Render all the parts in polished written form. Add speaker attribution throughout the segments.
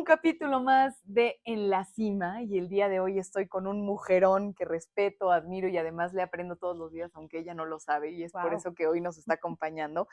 Speaker 1: un capítulo más de En la Cima y el día de hoy estoy con un mujerón que respeto, admiro y además le aprendo todos los días, aunque ella no lo sabe y es por
Speaker 2: Wow.
Speaker 1: eso que hoy nos está acompañando.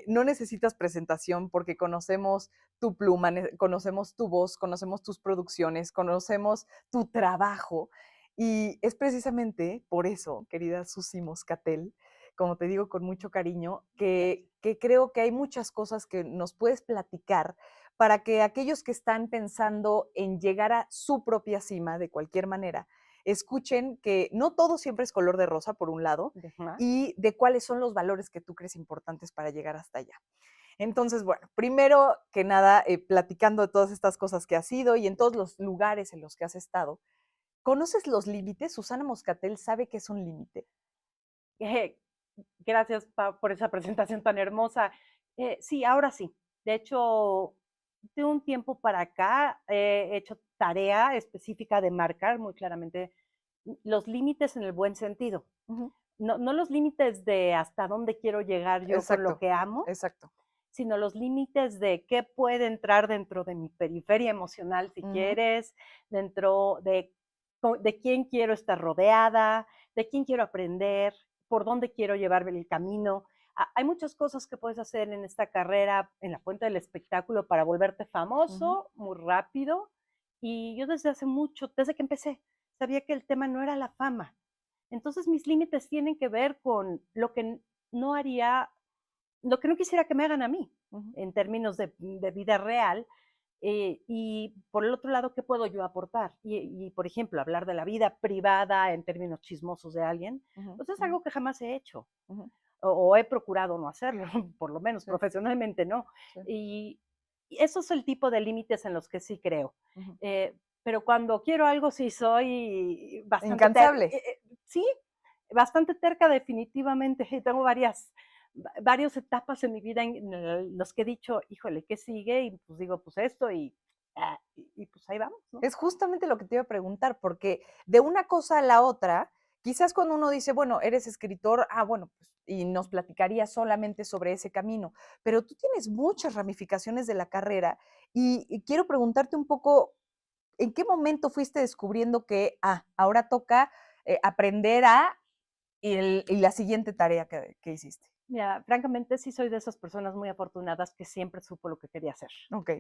Speaker 1: No necesitas presentación porque conocemos tu pluma, conocemos tu voz, conocemos tus producciones, conocemos tu trabajo y es precisamente por eso, querida Susi Moscatel, como te digo con mucho cariño, que creo que hay muchas cosas que nos puedes platicar para que aquellos que están pensando en llegar a su propia cima de cualquier manera, escuchen que no todo siempre es color de rosa, por un lado,
Speaker 2: Ajá.
Speaker 1: y de cuáles son los valores que tú crees importantes para llegar hasta allá. Entonces, bueno, primero que nada, platicando de todas estas cosas que has sido y en todos los lugares en los que has estado, ¿conoces los límites? ¿Susana Moscatel sabe qué es un límite?
Speaker 2: Eh, Gracias, por esa presentación tan hermosa. Sí, ahora sí. De hecho, de un tiempo para acá he hecho tarea específica de marcar muy claramente los límites en el buen sentido.
Speaker 1: Ujú.
Speaker 2: No los límites de hasta dónde quiero llegar yo con lo
Speaker 1: Exacto,
Speaker 2: que amo,
Speaker 1: exacto.
Speaker 2: sino los límites de qué puede entrar dentro de mi periferia emocional, si
Speaker 1: Ujú.
Speaker 2: quieres, dentro de quién quiero estar rodeada, de quién quiero aprender, por dónde quiero llevarme el camino. Hay muchas cosas que puedes hacer en esta carrera, en la fuente del espectáculo, para volverte
Speaker 1: Ujú.
Speaker 2: famoso muy rápido. Y yo desde hace mucho, desde que empecé, sabía que el tema no era la fama. Entonces mis límites tienen que ver con lo que no haría, lo que no quisiera que me hagan a mí,
Speaker 1: Ujú.
Speaker 2: en términos de vida real, y por el otro lado, ¿qué puedo yo aportar? Por ejemplo, hablar de la vida privada en términos chismosos de alguien,
Speaker 1: Ujú.
Speaker 2: pues es
Speaker 1: Ujú.
Speaker 2: algo que jamás he hecho,
Speaker 1: Ujú.
Speaker 2: o he procurado no hacerlo, por lo menos
Speaker 1: Sí,
Speaker 2: profesionalmente no.
Speaker 1: sí.
Speaker 2: Y, y eso es el tipo de límites en los que sí creo.
Speaker 1: Ujú.
Speaker 2: Pero cuando quiero algo, sí soy bastante
Speaker 1: Incansable.
Speaker 2: sí, bastante terca definitivamente. Y tengo varias etapas en mi vida en los que he dicho, híjole, ¿qué sigue? Y pues digo, pues esto y pues ahí vamos, ¿no?
Speaker 1: Es justamente lo que te iba a preguntar, porque de una cosa a la otra, quizás cuando uno dice, bueno, eres escritor, bueno, pues, y nos platicaría solamente sobre ese camino, pero tú tienes muchas ramificaciones de la carrera y quiero preguntarte un poco, ¿en qué momento fuiste descubriendo que, ahora toca aprender y la siguiente tarea que hiciste?
Speaker 2: Mira, francamente sí soy de esas personas muy afortunadas que siempre supo lo que quería hacer.
Speaker 1: Ok,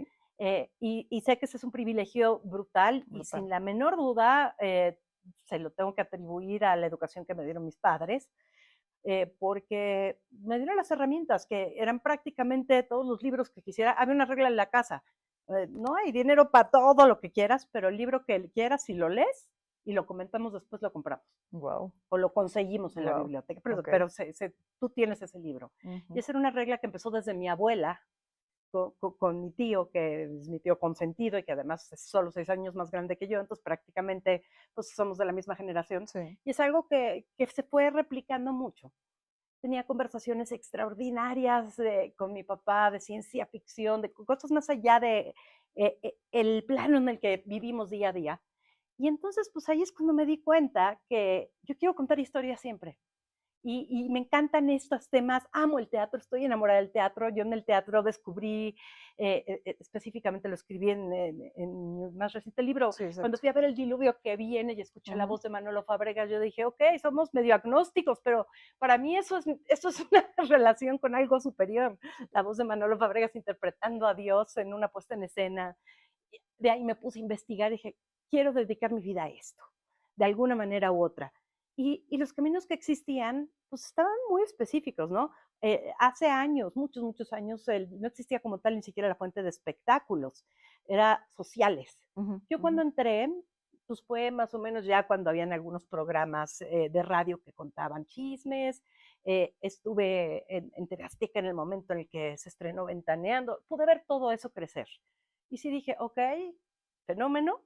Speaker 2: Y sé que ese es un privilegio brutal y
Speaker 1: brutal.
Speaker 2: sin la menor duda se lo tengo que atribuir a la educación que me dieron mis padres, porque me dieron las herramientas que eran prácticamente todos los libros que quisiera. Había una regla en la casa, no hay dinero para todo lo que quieras, pero el libro que quieras, si lo lees y lo comentamos después, lo compramos
Speaker 1: Wow,
Speaker 2: o lo conseguimos en la
Speaker 1: wow.
Speaker 2: biblioteca,
Speaker 1: Ok.
Speaker 2: pero tú tienes ese libro. Y
Speaker 1: Ujú.
Speaker 2: esa era una regla que empezó desde mi abuela, con mi tío, que es mi tío consentido y que además es solo 6 años más grande que yo, entonces prácticamente pues, somos de la misma generación.
Speaker 1: Sí.
Speaker 2: Y es algo que se fue replicando mucho. Tenía conversaciones extraordinarias con mi papá de ciencia ficción, de cosas más allá de el plano en el que vivimos día a día. Y entonces, pues ahí es cuando me di cuenta que yo quiero contar historias siempre. Y me encantan estos temas, amo el teatro, estoy enamorada del teatro. Yo en el teatro descubrí, específicamente lo escribí en mi más reciente libro,
Speaker 1: Sí,
Speaker 2: cuando
Speaker 1: exacto.
Speaker 2: fui a ver El diluvio que viene y escuché la
Speaker 1: Ujú.
Speaker 2: voz de Manolo Fabregas, yo dije, ok, somos medio agnósticos, pero para mí eso es una relación con algo superior. La voz de Manolo Fabregas interpretando a Dios en una puesta en escena. De ahí me puse a investigar y dije, quiero dedicar mi vida a esto, de alguna manera u otra. Y los caminos que existían, pues estaban muy específicos, ¿no? Hace años, muchos, muchos años, no existía como tal ni siquiera la fuente de espectáculos, era sociales.
Speaker 1: Ujú.
Speaker 2: Yo
Speaker 1: Ujú.
Speaker 2: cuando entré, pues fue más o menos ya cuando habían algunos programas de radio que contaban chismes. Estuve en TV Azteca en el momento en el que se estrenó Ventaneando, pude ver todo eso crecer. Y sí dije, ok, fenómeno,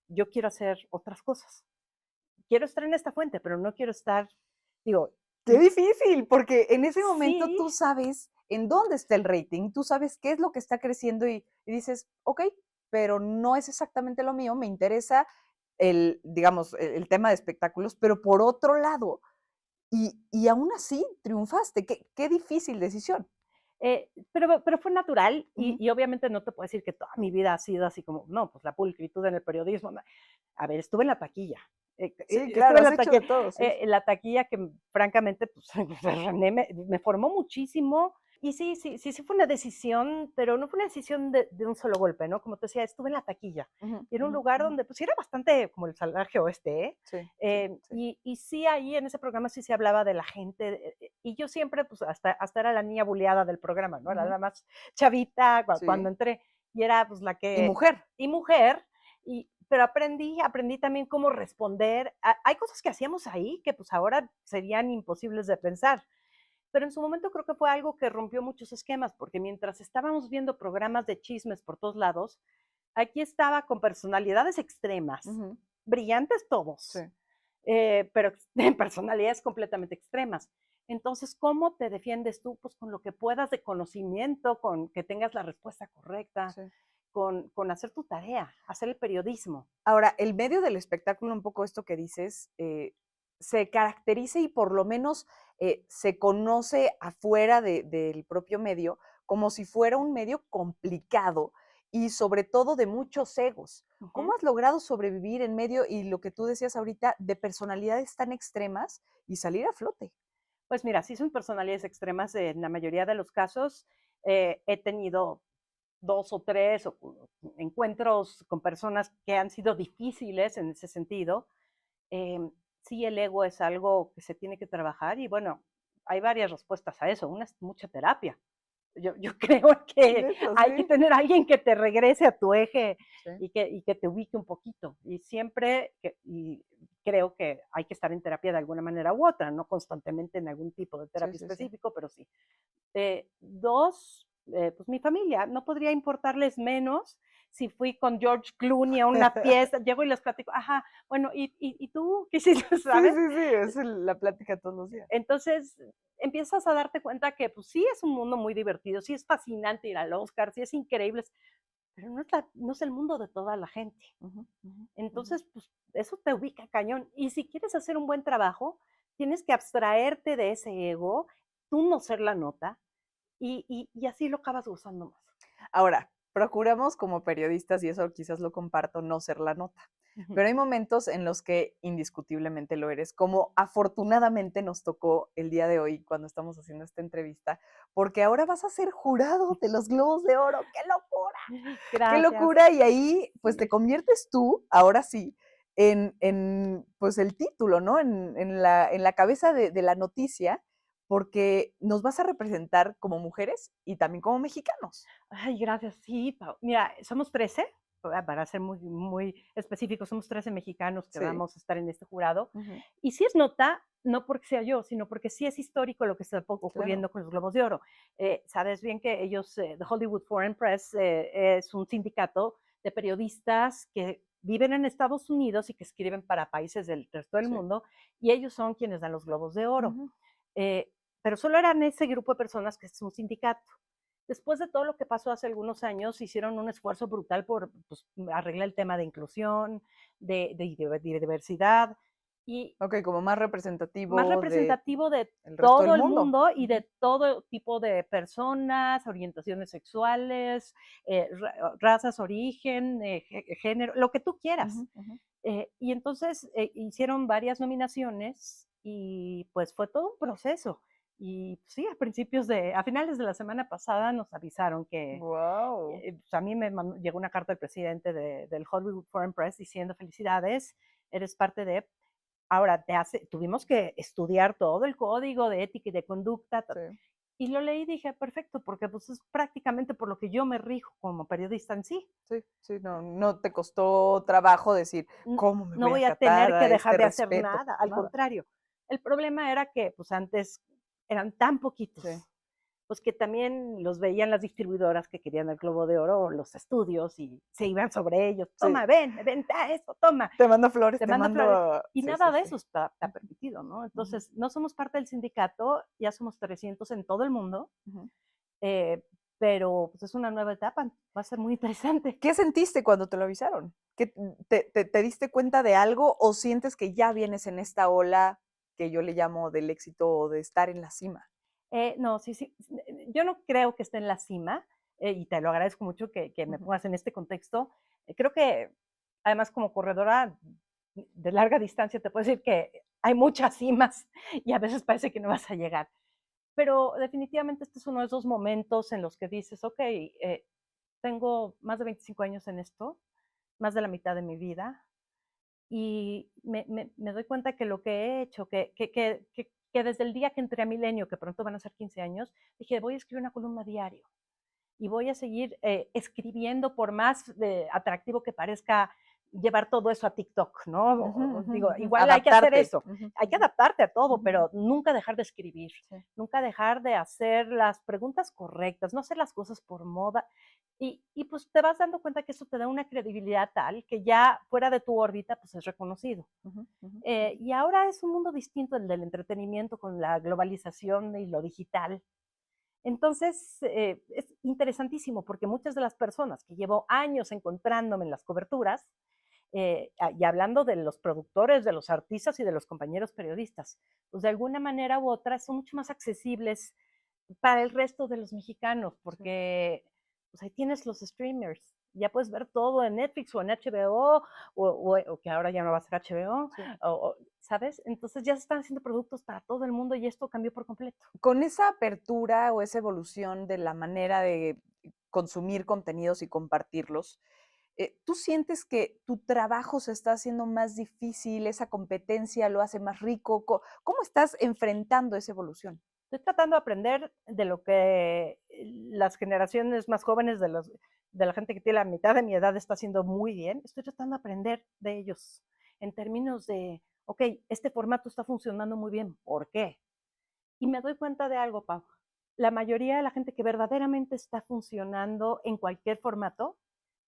Speaker 2: yo quiero hacer otras cosas. Quiero estar en esta fuente, pero no quiero estar, digo,
Speaker 1: Qué difícil, porque en ese momento
Speaker 2: sí,
Speaker 1: tú sabes en dónde está el rating, tú sabes qué es lo que está creciendo y dices, ok, pero no es exactamente lo mío, me interesa digamos, el tema de espectáculos, pero por otro lado, y aún así triunfaste, qué difícil decisión.
Speaker 2: Pero fue natural
Speaker 1: Ujú.
Speaker 2: y obviamente no te puedo decir que toda mi vida ha sido así como, no, pues la pulcritud en el periodismo. No. A ver, estuve en la taquilla.
Speaker 1: Sí, claro,
Speaker 2: Estuve
Speaker 1: has hecho de todo, sí.
Speaker 2: en la taquilla que francamente pues, René me formó muchísimo. Y sí fue una decisión, pero no fue una decisión de un solo golpe, ¿no? Como te decía, estuve en la taquilla.
Speaker 1: Ujú,
Speaker 2: Y era un
Speaker 1: ujú,
Speaker 2: lugar
Speaker 1: ujú.
Speaker 2: donde pues sí era bastante como el salvaje oeste, ¿eh?
Speaker 1: Sí, sí, sí.
Speaker 2: Y sí, ahí en ese programa sí se hablaba de la gente, y yo siempre, pues hasta era la niña buleada del programa, ¿no? Era
Speaker 1: Ujú,
Speaker 2: la más chavita cuando
Speaker 1: sí.
Speaker 2: entré, y era pues
Speaker 1: Y mujer.
Speaker 2: y mujer, pero aprendí también cómo responder. Hay cosas que hacíamos ahí que pues ahora serían imposibles de pensar, pero en su momento creo que fue algo que rompió muchos esquemas, porque mientras estábamos viendo programas de chismes por todos lados, aquí estaba con personalidades extremas,
Speaker 1: Ujú,
Speaker 2: brillantes
Speaker 1: sí.
Speaker 2: todos, pero en personalidades completamente extremas. Entonces, ¿cómo te defiendes tú? Pues con lo que puedas de conocimiento, con que tengas la respuesta correcta,
Speaker 1: Sí.
Speaker 2: con hacer tu tarea, hacer el periodismo.
Speaker 1: Ahora, el medio del espectáculo, un poco esto que dices, se caracteriza y por lo menos se conoce afuera del propio medio como si fuera un medio complicado y sobre todo de muchos egos. ¿Cómo
Speaker 2: Ujú.
Speaker 1: has logrado sobrevivir en medio y lo que tú decías ahorita de personalidades tan extremas y salir a flote?
Speaker 2: Pues mira, sí son personalidades extremas en la mayoría de los casos. He tenido 2 o 3 encuentros con personas que han sido difíciles en ese sentido. Em, sí, el ego es algo que se tiene que trabajar y bueno, hay varias respuestas a eso. Una es mucha terapia. Yo creo que
Speaker 1: Neta,
Speaker 2: hay que
Speaker 1: sí.
Speaker 2: tener a alguien que te regrese a tu eje
Speaker 1: Sí,
Speaker 2: y que te ubique un poquito. Y siempre, creo que hay que estar en terapia de alguna manera u otra, no constantemente en algún tipo de
Speaker 1: sí,
Speaker 2: terapia
Speaker 1: sí, sí.
Speaker 2: específico, pero sí. Dos, pues mi familia, no podría importarles menos si fui con George Clooney a una fiesta, llego y les platico, ajá, bueno, ¿y tú qué hiciste,
Speaker 1: Sí,
Speaker 2: sabes?
Speaker 1: sí, sí, es la plática todos los días.
Speaker 2: Entonces empiezas a darte cuenta que pues sí es un mundo muy divertido, sí es fascinante ir al Oscar, sí es increíble, pero no es el mundo de toda la gente.
Speaker 1: Ujú, ujú, ujú.
Speaker 2: Entonces, pues eso te ubica cañón. Y si quieres hacer un buen trabajo, tienes que abstraerte de ese ego, tú no ser la nota, y así lo acabas gozando más.
Speaker 1: Ahora, procuramos como periodistas, y eso quizás lo comparto, no ser la nota.
Speaker 2: Ujú.
Speaker 1: Pero hay momentos en los que indiscutiblemente lo eres, como afortunadamente nos tocó el día de hoy cuando estamos haciendo esta entrevista, porque ahora vas a ser jurado de los Globos de Oro. ¡Qué locura! ¡Qué
Speaker 2: Gracias.
Speaker 1: locura! Y ahí, pues te
Speaker 2: Sí.
Speaker 1: conviertes tú, ahora sí, en pues el título, ¿no? En la cabeza de la noticia, porque nos vas a representar como mujeres y también como mexicanos.
Speaker 2: Ay, gracias. Sí, Pau. Mira, somos 13, para ser muy específicos, somos 13 mexicanos que
Speaker 1: Sí.
Speaker 2: vamos a estar en este jurado.
Speaker 1: Ujú.
Speaker 2: Y sí es nota, no porque sea yo, sino porque sí es histórico lo que está
Speaker 1: Claro,
Speaker 2: ocurriendo con los Globos de Oro. Sabes bien que ellos, The Hollywood Foreign Press, es un sindicato de periodistas que viven en Estados Unidos y que escriben para países del resto del
Speaker 1: sí.
Speaker 2: mundo, y ellos son quienes dan los Globos de Oro.
Speaker 1: Ujú.
Speaker 2: Pero solo eran ese grupo de personas que es un sindicato. Después de todo lo que pasó hace algunos años, hicieron un esfuerzo brutal por pues, arreglar el tema de inclusión, de diversidad y
Speaker 1: Okey, como más
Speaker 2: más
Speaker 1: representativo de
Speaker 2: representativo de
Speaker 1: el resto del
Speaker 2: todo el
Speaker 1: mundo.
Speaker 2: mundo y
Speaker 1: Ujú.
Speaker 2: de todo tipo de personas, orientaciones sexuales, razas, origen, género, lo que tú quieras.
Speaker 1: Ujú, ujú.
Speaker 2: Y entonces hicieron varias nominaciones y pues fue todo un proceso. Y sí, a finales de la semana pasada nos avisaron que
Speaker 1: Guau.
Speaker 2: pues a mí llegó una carta del presidente del Hollywood Foreign Press diciendo felicidades, eres parte de. Ahora, tuvimos que estudiar todo el código de ética y de conducta.
Speaker 1: Sí,
Speaker 2: Y lo leí y dije, perfecto, porque pues es prácticamente por lo que yo me rijo como periodista en sí.
Speaker 1: sí, sí, no te costó trabajo decir: "¿Cómo me
Speaker 2: No
Speaker 1: voy a
Speaker 2: voy a
Speaker 1: acatar
Speaker 2: tener que
Speaker 1: a
Speaker 2: dejar
Speaker 1: este
Speaker 2: de hacer
Speaker 1: respeto?".
Speaker 2: nada, al
Speaker 1: Nada.
Speaker 2: contrario. El problema era que, pues, antes eran tan
Speaker 1: Sí,
Speaker 2: poquitos, pues, que también los veían las distribuidoras que querían el Globo de Oro, o los estudios, y se iban sobre ellos:
Speaker 1: sí.
Speaker 2: "Toma, ven, esto, toma,
Speaker 1: Te mando flores,
Speaker 2: te
Speaker 1: te
Speaker 2: mando flores",
Speaker 1: mando
Speaker 2: y
Speaker 1: sí, sí,
Speaker 2: nada de
Speaker 1: sí.
Speaker 2: eso está
Speaker 1: Ujú,
Speaker 2: permitido, ¿no?
Speaker 1: ujú,
Speaker 2: Entonces, no somos parte del sindicato, ya somos 300 en todo el mundo,
Speaker 1: ujú.
Speaker 2: eh, pero, pues, es una nueva etapa, va a ser muy interesante.
Speaker 1: ¿Qué sentiste cuando te lo avisaron? ¿Qué te diste cuenta de algo o sientes que ya vienes en esta ola que yo le llamo del éxito o de estar en la cima?
Speaker 2: No, sí, sí, yo no creo que esté en la cima, y te lo agradezco mucho que me
Speaker 1: Ujú.
Speaker 2: pongas en este contexto. Creo que, además, como corredora de larga distancia, te puedo decir que hay muchas cimas y a veces parece que no vas a llegar. Pero definitivamente este es uno de esos momentos en los que dices: "Okey, tengo más de 25 años en esto, más de la mitad de mi vida, y me doy cuenta que lo que he hecho, que desde el día que entré a Milenio, que pronto van a ser 15 años, dije: "Voy a escribir una columna diario y voy a seguir, escribiendo por más, atractivo que parezca llevar todo eso a TikTok", ¿no?
Speaker 1: Ujú, ujú,
Speaker 2: Digo,
Speaker 1: ujú.
Speaker 2: igual hay que hacer
Speaker 1: Adaptarte.
Speaker 2: eso,
Speaker 1: Ujú,
Speaker 2: hay que
Speaker 1: ujú,
Speaker 2: adaptarte a todo,
Speaker 1: ujú.
Speaker 2: pero nunca dejar de escribir,
Speaker 1: Sí.
Speaker 2: nunca dejar de hacer las preguntas correctas, no hacer las cosas por moda. Pues, te vas dando cuenta que eso te da una credibilidad tal que ya fuera de tu órbita, pues, es reconocido.
Speaker 1: Ujú, ujú, ujú.
Speaker 2: Y ahora es un mundo distinto el del entretenimiento con la globalización y lo digital. Entonces, es interesantísimo porque muchas de las personas que llevo años encontrándome en las coberturas, y hablando de los productores, de los artistas y de los compañeros periodistas, pues de alguna manera u otra son mucho más accesibles para el resto de los mexicanos,
Speaker 1: Sí,
Speaker 2: porque pues ahí tienes los streamers, ya puedes ver todo en Netflix o en HBO, o que ahora ya no va a ser HBO,
Speaker 1: sí.
Speaker 2: ¿sabes? Entonces ya se están haciendo productos para todo el mundo y esto cambió por completo.
Speaker 1: Con esa apertura o esa evolución de la manera de consumir contenidos y compartirlos, ¿tú sientes que tu trabajo se está haciendo más difícil, esa competencia lo hace más rico? ¿Cómo estás enfrentando esa evolución?
Speaker 2: Estoy tratando de aprender de lo que las generaciones más jóvenes de la gente que tiene la mitad de mi edad está haciendo muy bien. Estoy tratando de aprender de ellos en términos de, ok, este formato está funcionando muy bien, ¿por qué? Y me doy cuenta de algo, Pau. La mayoría de la gente que verdaderamente está funcionando en cualquier formato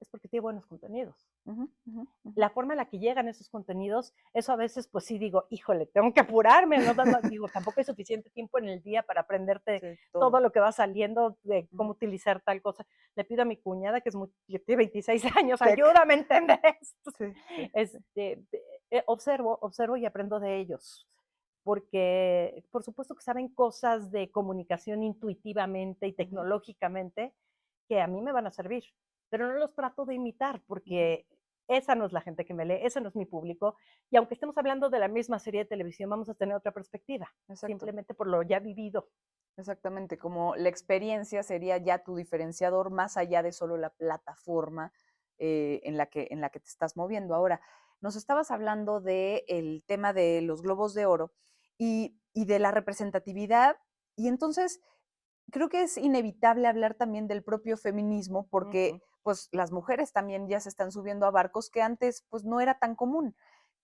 Speaker 2: es porque tiene buenos contenidos.
Speaker 1: Ujú, ujú, ujú.
Speaker 2: La forma en la que llegan esos contenidos, eso a veces, pues sí digo, híjole, tengo que apurarme, no, digo, tampoco hay suficiente tiempo en el día para aprenderte
Speaker 1: Sí,
Speaker 2: todo
Speaker 1: todo.
Speaker 2: lo que va saliendo de
Speaker 1: Ujú.
Speaker 2: cómo utilizar tal cosa. Le pido a mi cuñada, que es que tiene 26 años,
Speaker 1: Tec.
Speaker 2: ayúdame a entender esto.
Speaker 1: Sí, sí, sí.
Speaker 2: Este, observo y aprendo de ellos, porque por supuesto que saben cosas de comunicación intuitivamente y
Speaker 1: Ujú,
Speaker 2: tecnológicamente que a mí me van a servir, pero no los trato de imitar
Speaker 1: ujú.
Speaker 2: porque esa no es la gente que me lee, ese no es mi público. Y aunque estemos hablando de la misma serie de televisión, vamos a tener otra perspectiva,
Speaker 1: Exacto.
Speaker 2: simplemente por lo ya vivido.
Speaker 1: Exactamente, como la experiencia sería ya tu diferenciador más allá de solo la plataforma en la que te estás moviendo. Ahora, nos estabas hablando del tema de los globos de oro y de la representatividad, y entonces creo que es inevitable hablar también del propio feminismo porque
Speaker 2: Ujú.
Speaker 1: pues las mujeres también ya se están subiendo a barcos que antes pues no era tan común.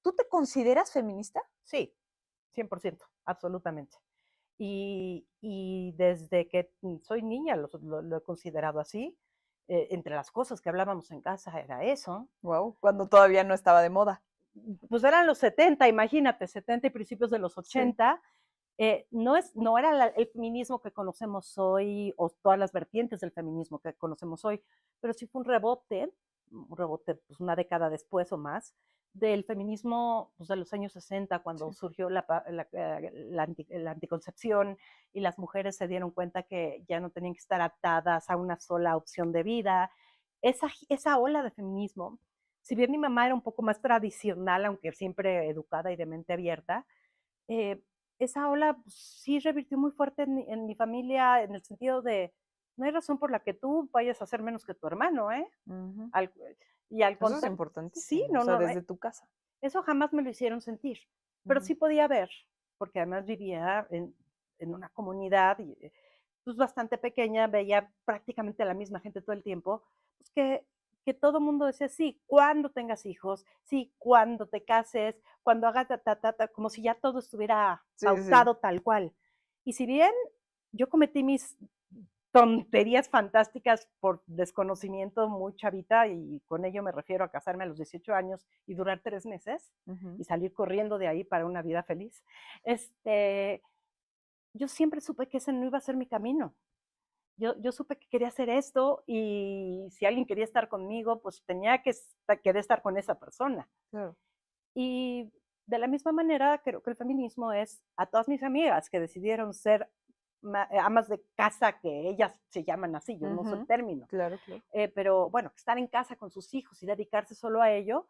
Speaker 1: ¿Tú te consideras feminista?
Speaker 2: Sí, 100%, absolutamente. Desde que soy niña lo he considerado así. Entre las cosas que hablábamos en casa era eso.
Speaker 1: Wow, cuando todavía no estaba de moda.
Speaker 2: Pues eran los 70, imagínate, 70 y principios de los
Speaker 1: Sí.
Speaker 2: 80. No era el feminismo que conocemos hoy o todas las vertientes del feminismo que conocemos hoy, pero sí fue un rebote pues una década después o más, del feminismo pues, de los años 60, cuando
Speaker 1: Sí.
Speaker 2: surgió la anticoncepción y las mujeres se dieron cuenta que ya no tenían que estar atadas a una sola opción de vida. Esa ola de feminismo, si bien mi mamá era un poco más tradicional, aunque siempre educada y de mente abierta, eh, esa ola pues, sí revirtió muy fuerte en mi familia, en el sentido de, no hay razón por la que tú vayas a ser menos que tu hermano, ¿eh?
Speaker 1: Ujú.
Speaker 2: Al, y al
Speaker 1: Eso es
Speaker 2: contrario, sí,
Speaker 1: importantísimo, o
Speaker 2: no,
Speaker 1: sea,
Speaker 2: no,
Speaker 1: desde tu casa.
Speaker 2: eso jamás me lo hicieron sentir, pero
Speaker 1: Ujú.
Speaker 2: sí podía ver, porque además vivía en una comunidad pues, bastante pequeña, veía prácticamente a la misma gente todo el tiempo, pues que todo el mundo decía, sí, cuando tengas hijos, sí, cuando te cases, cuando hagas como si ya todo estuviera
Speaker 1: Sí, sí.
Speaker 2: pautado tal cual. Y si bien yo cometí mis tonterías fantásticas por desconocimiento muy chavita, y con ello me refiero a casarme a los 18 años y durar 3 meses
Speaker 1: Ujú.
Speaker 2: y salir corriendo de ahí para una vida feliz, este, yo siempre supe que ese no iba a ser mi camino. Yo supe que quería hacer esto y si alguien quería estar conmigo, pues tenía que querer estar con esa persona.
Speaker 1: Claro.
Speaker 2: Y de la misma manera, creo que el feminismo es a todas mis amigas que decidieron ser amas de casa, que ellas se llaman así, yo no uso el
Speaker 1: Ujú.
Speaker 2: término,
Speaker 1: Claro, claro,
Speaker 2: pero bueno, estar en casa con sus hijos y dedicarse solo a ello,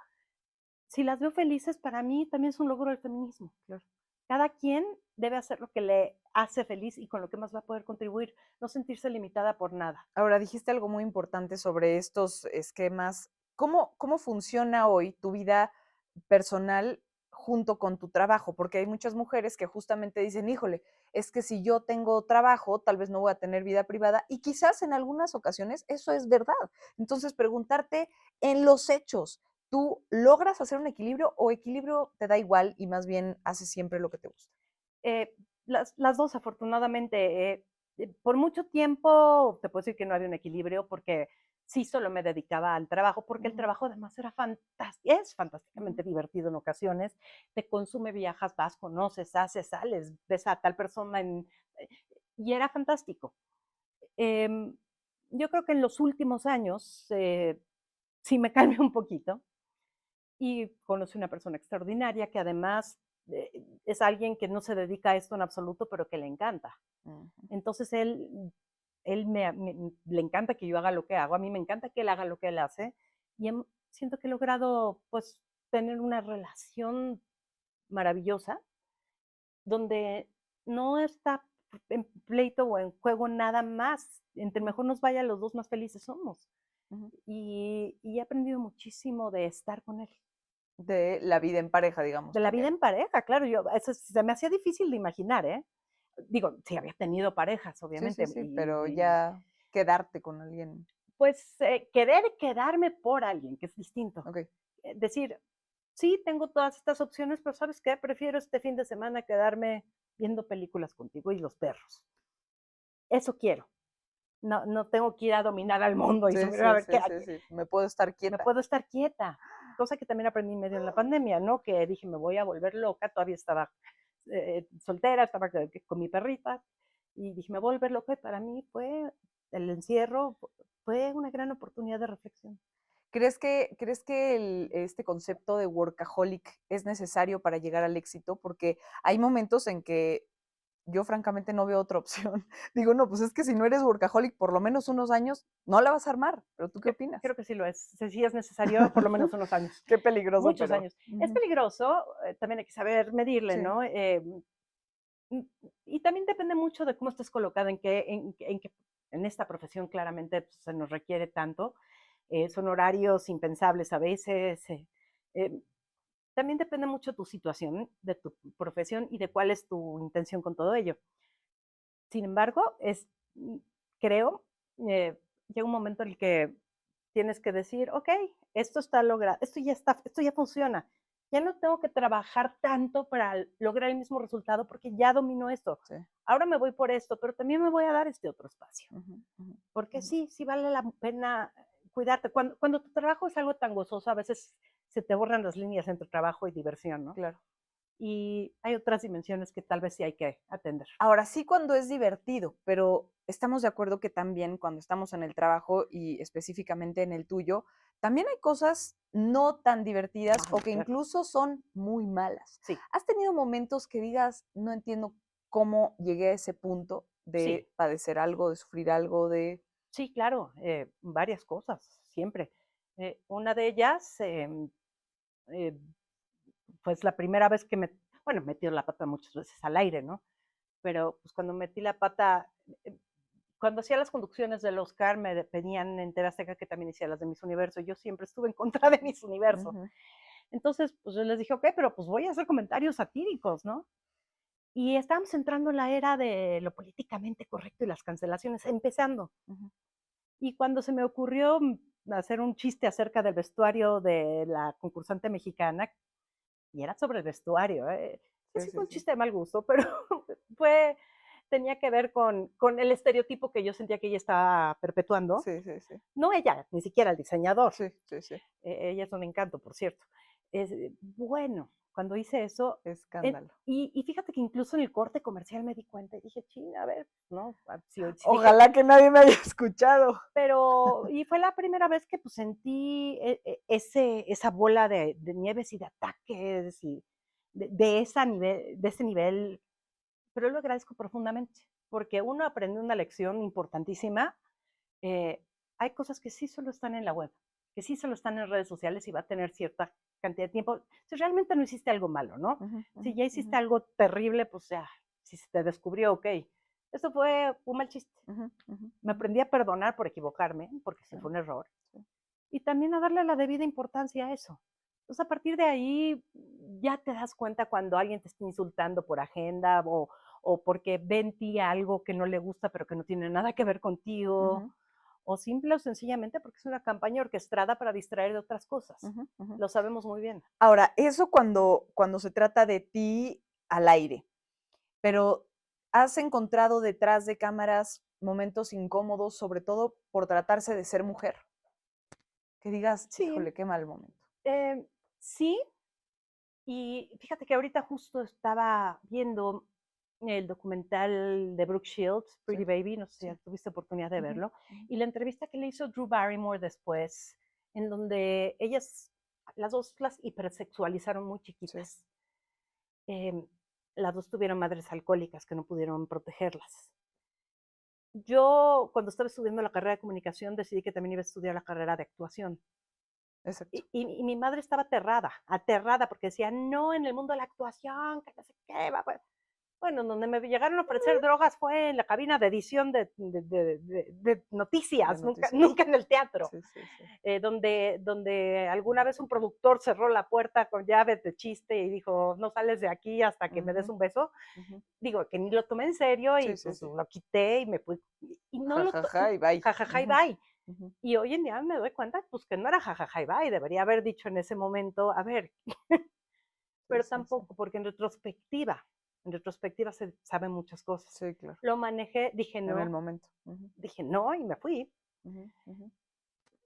Speaker 2: si las veo felices, para mí también es un logro del feminismo.
Speaker 1: claro.
Speaker 2: Cada quien debe hacer lo que le hace feliz y con lo que más va a poder contribuir, no sentirse limitada por nada.
Speaker 1: Ahora, dijiste algo muy importante sobre estos esquemas. ¿Cómo funciona hoy tu vida personal junto con tu trabajo? Porque hay muchas mujeres que justamente dicen, híjole, es que si yo tengo trabajo, tal vez no voy a tener vida privada y quizás en algunas ocasiones eso es verdad. Entonces, preguntarte en los hechos, ¿tú logras hacer un equilibrio o equilibrio te da igual y más bien haces siempre lo que te gusta?
Speaker 2: Eh, las dos, afortunadamente. Por mucho tiempo, te puedo decir que no había un equilibrio porque sí solo me dedicaba al trabajo, porque el
Speaker 1: Ujú,
Speaker 2: trabajo además era es
Speaker 1: ujú,
Speaker 2: fantásticamente divertido en ocasiones. Te consume, viajas, vas, conoces, haces, sales, ves a tal persona eh, y era fantástico. Em, yo creo que en los últimos años sí me calmé un poquito y conocí una persona extraordinaria que además es alguien que no se dedica a esto en absoluto, pero que le encanta.
Speaker 1: ujú.
Speaker 2: Entonces él le encanta que yo haga lo que hago, a mí me encanta que él haga lo que él hace y siento que he logrado pues tener una relación maravillosa donde no está en pleito o en juego nada más. Entre
Speaker 1: Ujú,
Speaker 2: mejor nos vaya, los dos más felices somos.
Speaker 1: ujú.
Speaker 2: Y he aprendido muchísimo de estar con él.
Speaker 1: De la vida en pareja, digamos,
Speaker 2: De la vida
Speaker 1: también.
Speaker 2: en pareja, claro, yo eso se me hacía difícil de imaginar, ¿eh? Digo, sí había tenido parejas,
Speaker 1: Sí,
Speaker 2: obviamente,
Speaker 1: sí, sí, pero ya quedarte con alguien.
Speaker 2: pues, querer quedarme por alguien, que es distinto.
Speaker 1: Okey.
Speaker 2: Decir: "Sí, tengo todas estas opciones, pero ¿sabes qué? Prefiero este fin de semana quedarme viendo películas contigo y los perros". Eso quiero. No tengo que ir a dominar al mundo y
Speaker 1: Sí,
Speaker 2: subir a
Speaker 1: sí,
Speaker 2: ver qué
Speaker 1: sí, sí, sí. Me puedo estar
Speaker 2: me
Speaker 1: quieta.
Speaker 2: puedo estar quieta, cosa que también aprendí medio en la pandemia, ¿no? Que dije: "Me voy a volver loca", todavía estaba, soltera, estaba con mi perrita, y dije: "Me voy a volver loca", y para mí fue el encierro, fue una gran oportunidad de reflexión.
Speaker 1: ¿Crees que este concepto de workaholic es necesario para llegar al éxito? Porque hay momentos en que yo francamente no veo otra opción. Digo, no, pues es que si no eres workaholic por lo menos unos años, no la vas a armar, pero, ¿tú qué opinas?
Speaker 2: Creo que sí lo es, sí es necesario por lo menos unos años,
Speaker 1: Qué peligroso,
Speaker 2: muchos
Speaker 1: pero
Speaker 2: años. Es
Speaker 1: ujú.
Speaker 2: peligroso, también hay que saber medirle,
Speaker 1: Sí,
Speaker 2: ¿no? Mm, y también depende mucho de cómo estés colocado, en esta profesión claramente pues, se nos requiere tanto, son horarios impensables a veces. Eh, también depende mucho tu situación, de tu profesión y de cuál es tu intención con todo ello. Sin embargo, creo, llega un momento en el que tienes que decir, ok, esto está logrado, esto ya funciona. Ya no tengo que trabajar tanto para lograr el mismo resultado porque ya domino esto.
Speaker 1: sí.
Speaker 2: Ahora me voy por esto, pero también me voy a dar este otro espacio.
Speaker 1: Ujú, ujú,
Speaker 2: Porque
Speaker 1: ujú.
Speaker 2: sí, sí vale la pena cuidarte. Cuando tu trabajo es algo tan gozoso, a veces se te borran las líneas entre trabajo y diversión, ¿no?
Speaker 1: Claro.
Speaker 2: Y hay otras dimensiones que tal vez sí hay que atender.
Speaker 1: Ahora sí, cuando es divertido, pero estamos de acuerdo que también cuando estamos en el trabajo y específicamente en el tuyo, también hay cosas no tan divertidas
Speaker 2: Ah,
Speaker 1: o que
Speaker 2: claro.
Speaker 1: incluso son muy malas.
Speaker 2: Sí,
Speaker 1: ¿Has tenido momentos que digas, no entiendo cómo llegué a ese punto
Speaker 2: sí,
Speaker 1: de padecer algo, de sufrir algo, de...
Speaker 2: sí, claro, varias cosas, siempre. Una de ellas, eh, pues la primera vez que bueno, metí la pata muchas veces al aire, ¿no? Pero pues cuando metí la pata, eh, cuando hacía las conducciones del Oscar, me pedían en TV Azteca que también hiciera las de Miss Universo. Yo siempre estuve en contra de Miss Universo.
Speaker 1: Ujú,
Speaker 2: Entonces, pues yo les dije, ok, pero pues voy a hacer comentarios satíricos, ¿no? Y estábamos entrando en la era de lo políticamente correcto y las cancelaciones, empezando.
Speaker 1: ujú.
Speaker 2: Y cuando se me ocurrió hacer un chiste acerca del vestuario de la concursante mexicana, y era sobre el vestuario,
Speaker 1: Sí,
Speaker 2: ese
Speaker 1: sí,
Speaker 2: fue un
Speaker 1: sí.
Speaker 2: chiste de mal gusto, pero fue, tenía que ver con el estereotipo que yo sentía que ella estaba perpetuando.
Speaker 1: Sí, sí, sí.
Speaker 2: No ella, ni siquiera el diseñador.
Speaker 1: Sí, sí, sí.
Speaker 2: Ella es un encanto, por cierto. Bueno, cuando hice eso,
Speaker 1: Escándalo.
Speaker 2: y fíjate que incluso en el corte comercial me di cuenta y dije, ching, a ver, ¿no? Si dije,
Speaker 1: Ojalá que nadie me haya escuchado.
Speaker 2: pero, y fue la primera vez que pues sentí esa bola de nieves y de ataques y de ese nivel, pero lo agradezco profundamente. porque uno aprende una lección importantísima. eh, Hay cosas que sí solo están en la web, que sí solo están en redes sociales y va a tener cierta cantidad de tiempo. Si realmente no hiciste algo malo, ¿no?
Speaker 1: Ujú,
Speaker 2: Si
Speaker 1: ujú,
Speaker 2: ya
Speaker 1: ujú,
Speaker 2: hiciste algo terrible, pues ya, si se te descubrió, ok. Eso fue un mal chiste.
Speaker 1: ujú, ujú,
Speaker 2: Me
Speaker 1: ujú.
Speaker 2: aprendí a perdonar por equivocarme, porque sí
Speaker 1: Sí,
Speaker 2: fue un error,
Speaker 1: sí.
Speaker 2: y también a darle la debida importancia a eso. Entonces, a partir de ahí, ya te das cuenta cuando alguien te está insultando por agenda o porque ve en ti algo que no le gusta, pero que no tiene nada que ver contigo,
Speaker 1: Ujú,
Speaker 2: o simple o sencillamente porque es una campaña orquestada para distraer de otras cosas.
Speaker 1: ujú, ujú.
Speaker 2: Lo sabemos muy bien.
Speaker 1: Ahora, eso cuando se trata de ti al aire, pero, ¿has encontrado detrás de cámaras momentos incómodos, sobre todo por tratarse de ser mujer? Que digas:
Speaker 2: Sí,
Speaker 1: "Híjole, qué mal momento".
Speaker 2: sí, y fíjate que ahorita justo estaba viendo el documental de Brooke Shields,
Speaker 1: Sí,
Speaker 2: Pretty Baby, no sé si
Speaker 1: sí.
Speaker 2: ya tuviste oportunidad de
Speaker 1: Ujú,
Speaker 2: verlo,
Speaker 1: ujú.
Speaker 2: y la entrevista que le hizo Drew Barrymore después, en donde ellas, las dos las hipersexualizaron muy
Speaker 1: Sí.
Speaker 2: chiquitas. Em, las dos tuvieron madres alcohólicas que no pudieron protegerlas. Yo, cuando estaba estudiando la carrera de comunicación, decidí que también iba a estudiar la carrera de actuación.
Speaker 1: Exacto.
Speaker 2: Y mi madre estaba aterrada, aterrada, porque decía: "No, en el mundo de la actuación, que no sé qué, va, bueno, donde me llegaron a ofrecer drogas fue en la cabina de edición de
Speaker 1: De
Speaker 2: noticias, nunca
Speaker 1: noticias.
Speaker 2: nunca en el teatro,
Speaker 1: Sí, sí, sí.
Speaker 2: donde alguna vez un productor cerró la puerta con llave de chiste y dijo: "No sales de aquí hasta que me des
Speaker 1: Ujú,
Speaker 2: un beso".
Speaker 1: ujú.
Speaker 2: Digo, que ni lo tomé en serio y,
Speaker 1: Sí, sí,
Speaker 2: pues,
Speaker 1: sí.
Speaker 2: lo quité y me fui, y no
Speaker 1: Ja,
Speaker 2: lo
Speaker 1: ja,
Speaker 2: to
Speaker 1: ja, y bye.
Speaker 2: ja, ja, ja, y
Speaker 1: Ujú,
Speaker 2: bye.
Speaker 1: ujú.
Speaker 2: Y hoy en día me doy cuenta, pues, que no era ja, ja, ja, y bye, debería haber dicho en ese momento: "A ver",
Speaker 1: Sí,
Speaker 2: pero
Speaker 1: sí, sí.
Speaker 2: tampoco, porque en retrospectiva se saben muchas cosas.
Speaker 1: Sí, claro.
Speaker 2: Lo manejé,
Speaker 1: En el momento. Ujú,
Speaker 2: dije: "No", y me fui.
Speaker 1: ujú, ujú.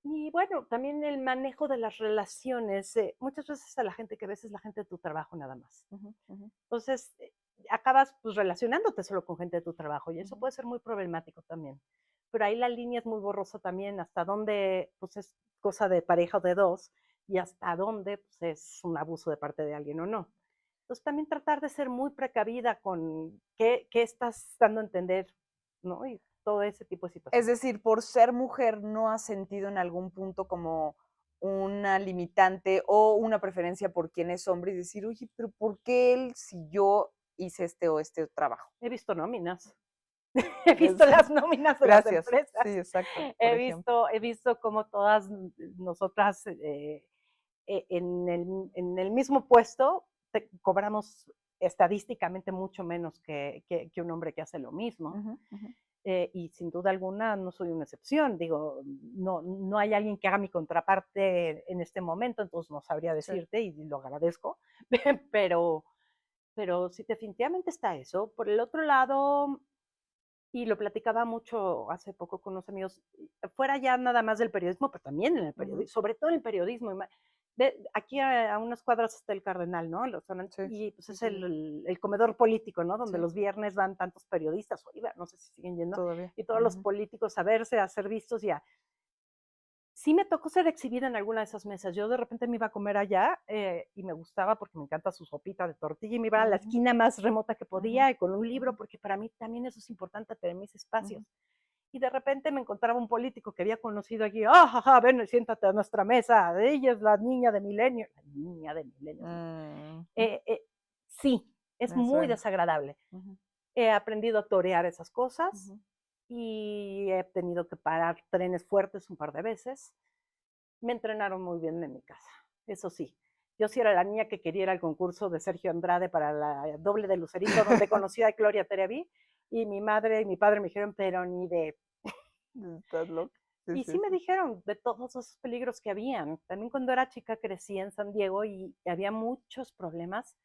Speaker 2: Y bueno, también el manejo de las relaciones, muchas veces a la gente que ves es la gente de tu trabajo nada más.
Speaker 1: Ujú, ujú,
Speaker 2: Entonces, acabas, pues, relacionándote solo con gente de tu trabajo, y eso
Speaker 1: ujú.
Speaker 2: puede ser muy problemático también. Pero ahí la línea es muy borrosa también, hasta dónde, pues, es cosa de pareja o de 2 y hasta dónde, pues, es un abuso de parte de alguien o no. Entonces, también tratar de ser muy precavida con qué estás dando a entender, ¿no? Y todo ese tipo de
Speaker 1: Es
Speaker 2: situaciones.
Speaker 1: decir, por ser mujer, ¿no has sentido en algún punto como una limitante o una preferencia por quien es hombre y decir: "Oye, pero ¿por qué él si yo hice este o este trabajo?"?
Speaker 2: He visto nóminas, he visto
Speaker 1: Eso.
Speaker 2: las nóminas de las
Speaker 1: Gracias. Sí,
Speaker 2: empresas,
Speaker 1: exacto, por ejemplo.
Speaker 2: he visto cómo todas nosotras, en el mismo puesto cobramos estadísticamente mucho menos que un hombre que hace lo mismo.
Speaker 1: Ujú, ujú.
Speaker 2: Y sin duda alguna no soy una excepción. Digo, no hay alguien que haga mi contraparte en este momento, entonces no sabría
Speaker 1: Sí.
Speaker 2: decirte y lo agradezco, pero, pero sí, definitivamente está eso. Por el otro lado, y lo platicaba mucho hace poco con unos amigos, fuera ya nada más del periodismo, pero también en el
Speaker 1: Ujú.
Speaker 2: periodismo, sobre todo en el periodismo. Aquí a unas cuadras está el Cardenal, ¿no?
Speaker 1: Sí.
Speaker 2: Y pues
Speaker 1: Sí,
Speaker 2: es
Speaker 1: sí, sí.
Speaker 2: el comedor político, ¿no? Donde
Speaker 1: Sí,
Speaker 2: los viernes van tantos periodistas, o iban, no sé si siguen yendo,
Speaker 1: todavía.
Speaker 2: y todos los
Speaker 1: Ujú.
Speaker 2: políticos a verse, a ser vistos. Sí me tocó ser exhibida en alguna de esas mesas. Yo de repente me iba a comer allá, y me gustaba porque me encanta su sopita de tortilla, y me iba a la
Speaker 1: Ujú,
Speaker 2: esquina más remota que
Speaker 1: ujú,
Speaker 2: podía y con un
Speaker 1: ujú,
Speaker 2: libro, porque para mí también eso es importante, tener mis espacios.
Speaker 1: ujú.
Speaker 2: Y de repente me encontraba un político que había conocido allí: "Ah, ja, ven, siéntate a nuestra mesa, ella es la niña de Milenio". La niña de Milenio, sí.
Speaker 1: Mm, ujú.
Speaker 2: Eh, eh, sí, es
Speaker 1: Me
Speaker 2: muy
Speaker 1: suena.
Speaker 2: desagradable.
Speaker 1: Ujú,
Speaker 2: He aprendido a torear esas cosas
Speaker 1: ujú.
Speaker 2: y he tenido que parar trenes fuertes un par de veces. Me entrenaron muy bien en mi casa, eso sí. Yo sí era la niña que quería ir al concurso de Sergio Andrade para la doble de Lucerito, donde conocí a Gloria Trevi, y mi madre y mi padre me dijeron: "Pero ni de".
Speaker 1: Estás loca. Sí,
Speaker 2: Y
Speaker 1: sí,
Speaker 2: sí me
Speaker 1: sí.
Speaker 2: dijeron de todos esos peligros que habían. También cuando era chica crecí en San Diego y había muchos problemas.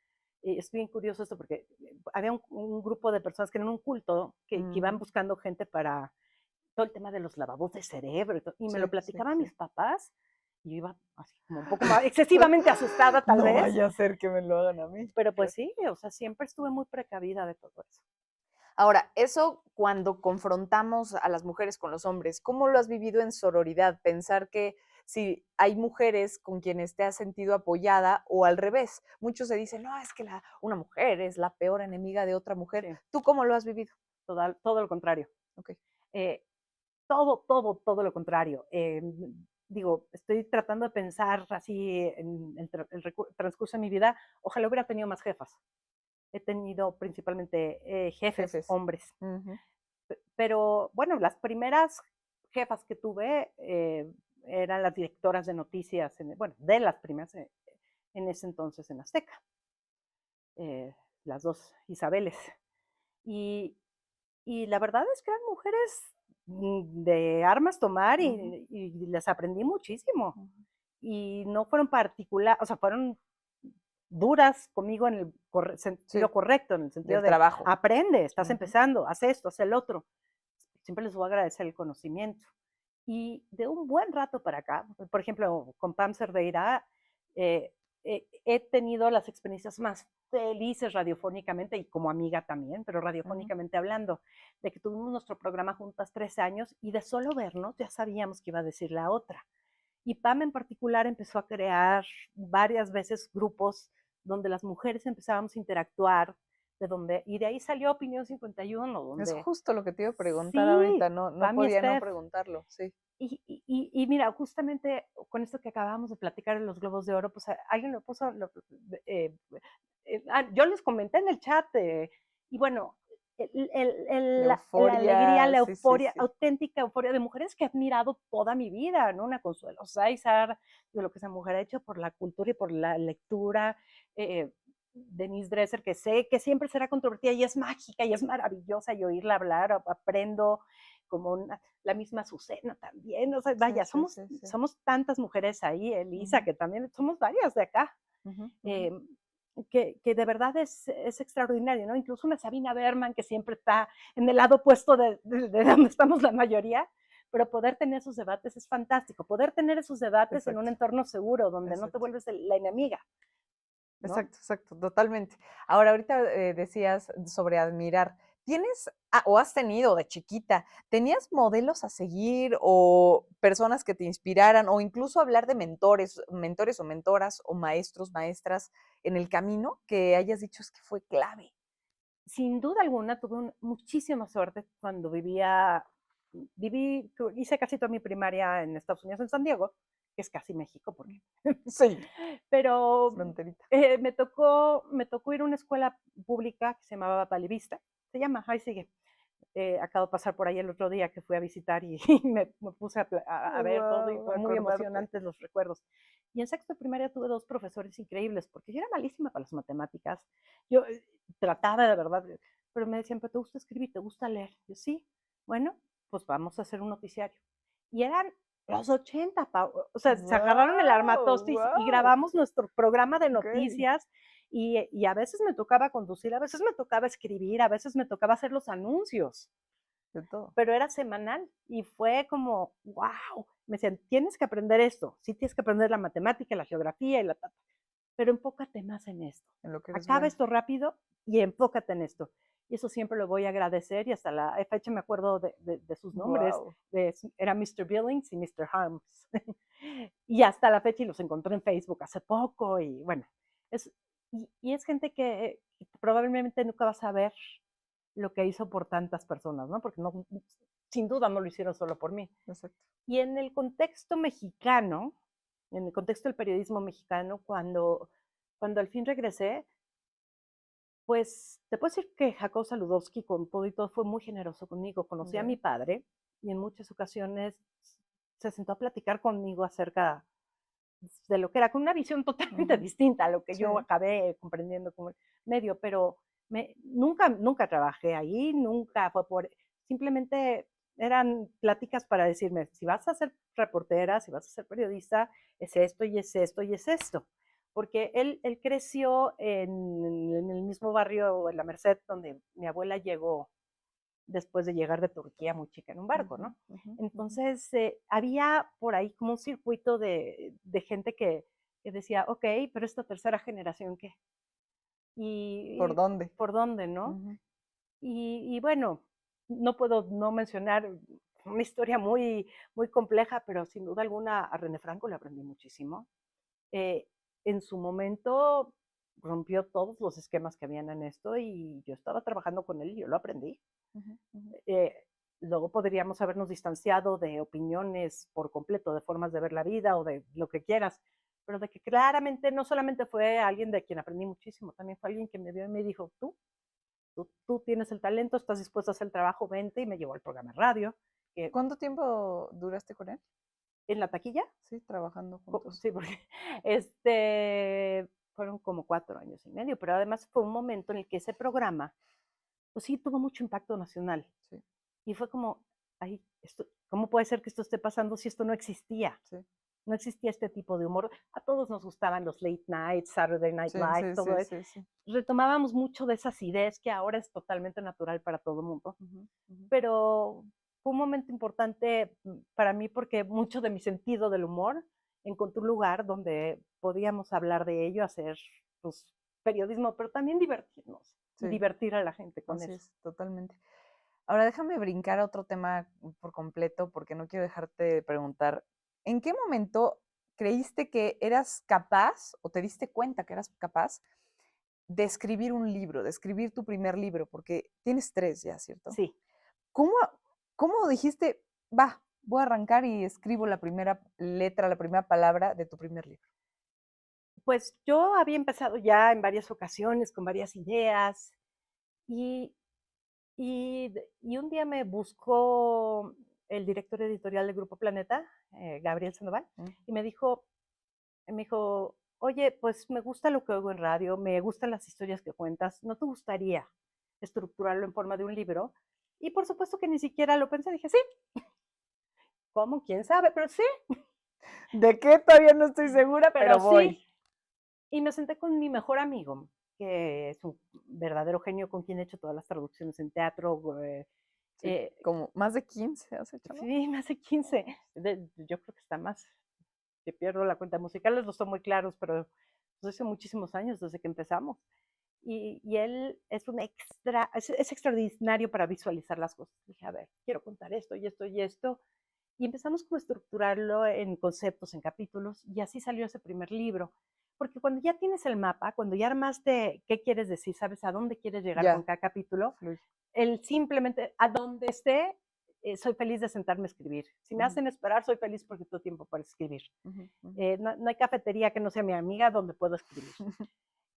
Speaker 2: Es bien curioso esto porque había un grupo de personas que eran un culto que iban
Speaker 1: Ujú.
Speaker 2: buscando gente para todo el tema de los lavabos de cerebro y me lo
Speaker 1: Sí, sí,
Speaker 2: platicaban
Speaker 1: sí.
Speaker 2: mis papás y yo iba así como un poco más excesivamente asustada tal
Speaker 1: No
Speaker 2: vez,
Speaker 1: vaya a ser que me lo hagan a mí.
Speaker 2: pero pues
Speaker 1: Claro.
Speaker 2: sí, o sea, siempre estuve muy precavida de todo eso.
Speaker 1: Ahora, eso cuando confrontamos a las mujeres con los hombres, ¿cómo lo has vivido en sororidad? Pensar que si hay mujeres con quienes te has sentido apoyada o al revés. Muchos se dicen, no, es que una mujer es la peor enemiga de otra mujer.
Speaker 2: Sí.
Speaker 1: ¿Tú cómo lo has vivido?
Speaker 2: todo lo contrario.
Speaker 1: Okey.
Speaker 2: Eh, todo lo contrario. Digo, estoy tratando de pensar así en el transcurso de mi vida, ojalá hubiera tenido más jefas. He tenido principalmente jefes,
Speaker 1: Jefes.
Speaker 2: hombres.
Speaker 1: Ujú.
Speaker 2: Pero bueno, las primeras jefas que tuve eran las directoras de noticias, bueno, de las primeras en ese entonces en Azteca, eh, las dos Isabeles. Y, y la verdad es que eran mujeres de armas tomar
Speaker 1: Ujú,
Speaker 2: y les aprendí muchísimo.
Speaker 1: ujú.
Speaker 2: Y no fueron particular, o sea, fueron duras conmigo en el sentido
Speaker 1: Sí,
Speaker 2: correcto, en el sentido
Speaker 1: del
Speaker 2: de
Speaker 1: trabajo.
Speaker 2: aprende, estás
Speaker 1: Ujú.
Speaker 2: empezando, haz esto, haz el otro. Siempre les voy a agradecer el conocimiento. Y de un buen rato para acá, por ejemplo, con Pam Cerdeira, eh, he tenido las experiencias más felices radiofónicamente y como amiga también, pero
Speaker 1: Ujú.
Speaker 2: radiofónicamente hablando, de que tuvimos nuestro programa juntas 3 años y de solo vernos ya sabíamos que iba a decir la otra. Y Pam en particular empezó a crear varias veces grupos donde las mujeres empezábamos a interactuar, y de ahí salió Opinión 51,
Speaker 1: Es
Speaker 2: donde
Speaker 1: justo lo que te iba a preguntar ahorita,
Speaker 2: sí,
Speaker 1: no
Speaker 2: Pam y
Speaker 1: podía no
Speaker 2: Steph.
Speaker 1: preguntarlo, sí.
Speaker 2: Y mira, justamente con esto que acabamos de platicar de los Globos de Oro, pues alguien lo puso, eh, yo les comenté en el chat, y bueno,
Speaker 1: La
Speaker 2: la alegría,
Speaker 1: euforia,
Speaker 2: la
Speaker 1: sí, sí,
Speaker 2: euforia,
Speaker 1: sí.
Speaker 2: auténtica euforia de mujeres que he admirado toda mi vida, ¿no? Una Consuelo Sáizar, de lo que esa mujer ha hecho por la cultura y por la lectura, eh, Denise Dresser, que sé que siempre será controvertida y es mágica y es maravillosa y oírla hablar, aprendo como la misma Azucena también, o sea,
Speaker 1: Sí,
Speaker 2: vaya,
Speaker 1: sí, sí, sí.
Speaker 2: somos tantas mujeres ahí, Elisa,
Speaker 1: Ujú,
Speaker 2: que también somos varias de acá,
Speaker 1: ujú, ujú.
Speaker 2: eh, que de verdad es extraordinario, ¿no? Incluso una Sabina Berman, que siempre está en el lado opuesto de donde estamos la mayoría, pero poder tener esos debates es fantástico, poder tener esos debates en un
Speaker 1: Exacto,
Speaker 2: entorno seguro, donde no te
Speaker 1: exacto.
Speaker 2: vuelves la enemiga, ¿no?
Speaker 1: Exacto, exacto, totalmente. Ahora, ahorita, decías sobre admirar, ¿tienes, o has tenido de chiquita, tenías modelos a seguir o personas que te inspiraran, o incluso hablar de mentores o mentoras, o maestros, maestras en el camino que hayas dicho es que fue clave?
Speaker 2: Sin duda alguna, tuve muchísima suerte cuando hice casi toda mi primaria en Estados Unidos, en San Diego, que es casi México, porque,
Speaker 1: Sí,
Speaker 2: pero
Speaker 1: fronterita.
Speaker 2: me tocó ir a una escuela pública que se llamaba Valivista, se llama, ahí sigue. Acabo de pasar por ahí el otro día que fui a visitar y, y me puse a ver todo y
Speaker 1: Guau,
Speaker 2: fue muy
Speaker 1: acordarte.
Speaker 2: emocionantes los recuerdos. Y en sexto de primaria tuve dos profesores increíbles, porque yo era malísima para las matemáticas. Yo trataba de verdad, pero me decían, pero te gusta escribir, te gusta leer. Yo sí, bueno, pues vamos a hacer un noticiario. Y eran los 80, o sea, se agarraron el
Speaker 1: Guau,
Speaker 2: armatoste y
Speaker 1: guau,
Speaker 2: grabamos nuestro programa de
Speaker 1: okey,
Speaker 2: noticias y a veces me tocaba conducir, a veces me tocaba escribir, a veces me tocaba hacer los anuncios,
Speaker 1: de todo.
Speaker 2: pero era semanal y fue como, wow, me decían, tienes que aprender esto, sí tienes que aprender la matemática, la geografía y pero enfócate más en esto.
Speaker 1: En lo que eres
Speaker 2: Acaba
Speaker 1: buena.
Speaker 2: esto rápido y enfócate en esto. Y eso siempre lo voy a agradecer y hasta la fecha me acuerdo de sus nombres.
Speaker 1: Guau,
Speaker 2: Era Mr. Billings y Mr. Harms. Y hasta la fecha y los encontré en Facebook hace poco y bueno, es, y es gente que probablemente nunca vas a ver lo que hizo por tantas personas, ¿no? Porque no, sin duda no lo hicieron solo por mí.
Speaker 1: exacto.
Speaker 2: Y en el contexto mexicano, en el contexto del periodismo mexicano, cuando al fin regresé, pues te puedo decir que Jacob Saludowski con todo y todo fue muy generoso conmigo. Conocí a
Speaker 1: Ya.
Speaker 2: mi padre y en muchas ocasiones se sentó a platicar conmigo acerca de lo que era, con una visión totalmente
Speaker 1: Ujú.
Speaker 2: distinta a lo que yo
Speaker 1: Sí.
Speaker 2: acabé comprendiendo como medio, pero nunca trabajé ahí, nunca fue simplemente eran pláticas para decirme, si vas a ser reportera, si vas a ser periodista, es esto y es esto y es esto. Porque él creció en el mismo barrio, en la Merced, donde mi abuela llegó después de llegar de Turquía muy chica en un barco,
Speaker 1: Ujú,
Speaker 2: ¿no?
Speaker 1: ujú, ujú.
Speaker 2: Entonces, había por ahí como un circuito de gente que decía, ok, pero esta tercera generación, ¿qué?
Speaker 1: ¿Por
Speaker 2: Y
Speaker 1: dónde?
Speaker 2: por dónde, ¿no?
Speaker 1: Ujú.
Speaker 2: Y bueno, no puedo no mencionar una historia muy compleja, pero sin duda alguna a René Franco le aprendí muchísimo. Eh, en su momento rompió todos los esquemas que habían en esto y yo estaba trabajando con él y yo lo aprendí.
Speaker 1: Ujú, ujú.
Speaker 2: Eh, Luego podríamos habernos distanciado de opiniones por completo, de formas de ver la vida o de lo que quieras, pero de que claramente no solamente fue alguien de quien aprendí muchísimo, también fue alguien que me vio y me dijo, tú tienes el talento, estás dispuesto a hacer el trabajo, vente, y me llevó al programa de radio, que
Speaker 1: ¿Cuánto tiempo duraste con él?
Speaker 2: en la taquilla,
Speaker 1: Sí, trabajando juntos.
Speaker 2: sí, porque fueron como 4 años y medio, pero además fue un momento en el que ese programa, pues sí, tuvo mucho impacto nacional.
Speaker 1: Sí,
Speaker 2: Y fue como, ay, ¿cómo puede ser que esto esté pasando si esto no existía?
Speaker 1: sí.
Speaker 2: No existía este tipo de humor. A todos nos gustaban los late nights, Saturday Night
Speaker 1: Sí,
Speaker 2: Live,
Speaker 1: sí,
Speaker 2: todo
Speaker 1: sí,
Speaker 2: eso.
Speaker 1: sí, sí.
Speaker 2: Retomábamos mucho de esa acidez que ahora es totalmente natural para todo el mundo.
Speaker 1: Ujú, ujú.
Speaker 2: Pero fue un momento importante para mí porque mucho de mi sentido del humor encontró un lugar donde podíamos hablar de ello, hacer pues, periodismo, pero también divertirnos y
Speaker 1: Sí,
Speaker 2: divertir a la gente con
Speaker 1: así
Speaker 2: eso.
Speaker 1: es, totalmente. Ahora déjame brincar a otro tema por completo, porque no quiero dejarte de preguntar, ¿en qué momento creíste que eras capaz o te diste cuenta que eras capaz de escribir un libro, de escribir tu primer libro? Porque tienes 3 ya, ¿cierto?
Speaker 2: Sí,
Speaker 1: ¿Cómo, cómo dijiste, va, voy a arrancar y escribo la primera letra, la primera palabra de tu primer libro?
Speaker 2: pues yo había empezado ya en varias ocasiones con varias ideas y, y un día me buscó el director editorial del Grupo Planeta, Gabriel Sandoval,
Speaker 1: Mm,
Speaker 2: y me dijo, oye, pues me gusta lo que oigo en radio, me gustan las historias que cuentas, ¿no te gustaría estructurarlo en forma de un libro? Y por supuesto que ni siquiera lo pensé, dije, sí, ¿cómo? ¿Quién sabe? Pero sí,
Speaker 1: ¿De qué? Todavía no estoy segura,
Speaker 2: pero
Speaker 1: pero
Speaker 2: sí.
Speaker 1: voy.
Speaker 2: Y me senté con mi mejor amigo, que es un verdadero genio con quien he hecho todas las traducciones en teatro.
Speaker 1: Sí,
Speaker 2: Eh,
Speaker 1: como más de 15 has hecho, ¿no?
Speaker 2: sí, más de 15. Yo creo que está más. Te pierdo la cuenta. Musicales no son muy claros, pero pues, hace muchísimos años desde que empezamos. Y él es es extraordinario para visualizar las cosas. Dije, a ver, quiero contar esto y esto y esto. Y empezamos como a estructurarlo en conceptos, en capítulos, y así salió ese primer libro. Porque cuando ya tienes el mapa, cuando ya armaste qué quieres decir, sabes a dónde quieres llegar con
Speaker 1: Ya,
Speaker 2: cada capítulo,
Speaker 1: fluye.
Speaker 2: el simplemente a donde esté, soy feliz de sentarme a escribir. Si me
Speaker 1: Ujú,
Speaker 2: hacen esperar, soy feliz porque tengo tiempo para escribir.
Speaker 1: ujú, ujú.
Speaker 2: No hay cafetería que no sea mi amiga donde puedo escribir.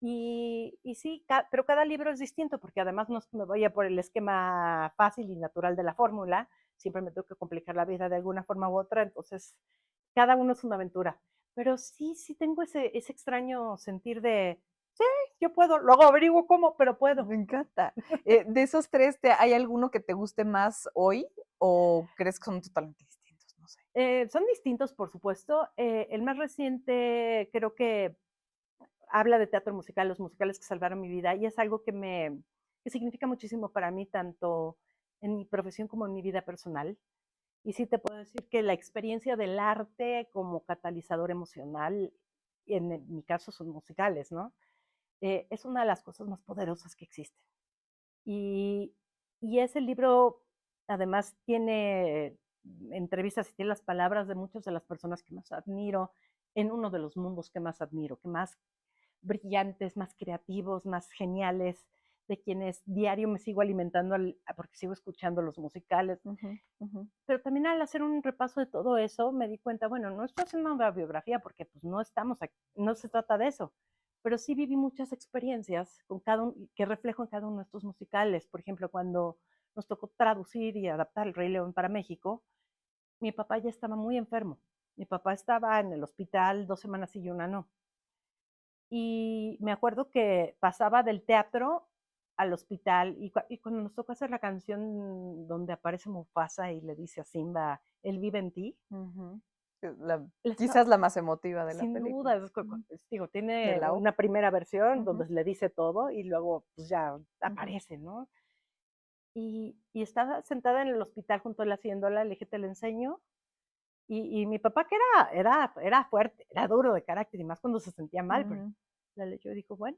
Speaker 2: Y sí, pero cada libro es distinto, porque además no es que me vaya por el esquema fácil y natural de la fórmula, siempre me tengo que complicar la vida de alguna forma u otra, entonces cada uno es una aventura. Pero sí tengo ese extraño sentir de, sí, yo puedo, luego averiguo cómo, pero puedo.
Speaker 1: Me encanta. De esos 3, ¿hay alguno que te guste más hoy o crees que son totalmente distintos? No sé.
Speaker 2: Son distintos, por supuesto. El más reciente creo que habla de teatro musical, los musicales que salvaron mi vida, y es algo que significa muchísimo para mí, tanto en mi profesión como en mi vida personal. Y sí te puedo decir que la experiencia del arte como catalizador emocional, en mi caso son musicales, ¿no? Es una de las cosas más poderosas que existen. Y, y ese libro además tiene entrevistas y tiene las palabras de muchas de las personas que más admiro en uno de los mundos que más admiro, que más brillantes, más creativos, más geniales, de quienes diario me sigo alimentando porque sigo escuchando los musicales.
Speaker 1: Ujú, ujú.
Speaker 2: Pero también al hacer un repaso de todo eso, me di cuenta, bueno, no estoy haciendo una biografía porque pues no estamos aquí, no se trata de eso, pero sí viví muchas experiencias con que reflejo en cada uno de estos musicales. Por ejemplo, cuando nos tocó traducir y adaptar El Rey León para México, mi papá ya estaba muy enfermo. Mi papá estaba en el hospital 2 semanas y una no. Y me acuerdo que pasaba del teatro al hospital y cuando nos tocó hacer la canción donde aparece Mufasa y le dice a Simba, él vive en ti,
Speaker 1: Ujú.
Speaker 2: estaba,
Speaker 1: Quizás la más emotiva de la
Speaker 2: sin
Speaker 1: película.
Speaker 2: duda,
Speaker 1: Ujú.
Speaker 2: digo,
Speaker 1: De
Speaker 2: tiene
Speaker 1: la
Speaker 2: una
Speaker 1: ópera.
Speaker 2: primera versión
Speaker 1: Ujú,
Speaker 2: donde le dice todo y luego pues ya
Speaker 1: ujú.
Speaker 2: aparece, ¿no? Y estaba sentada en el hospital junto a él haciéndola, le dije, te la enseño. Y mi papá, que era fuerte, era duro de carácter y más cuando se sentía mal, pero
Speaker 1: Ujú,
Speaker 2: la leyó y dijo, bueno,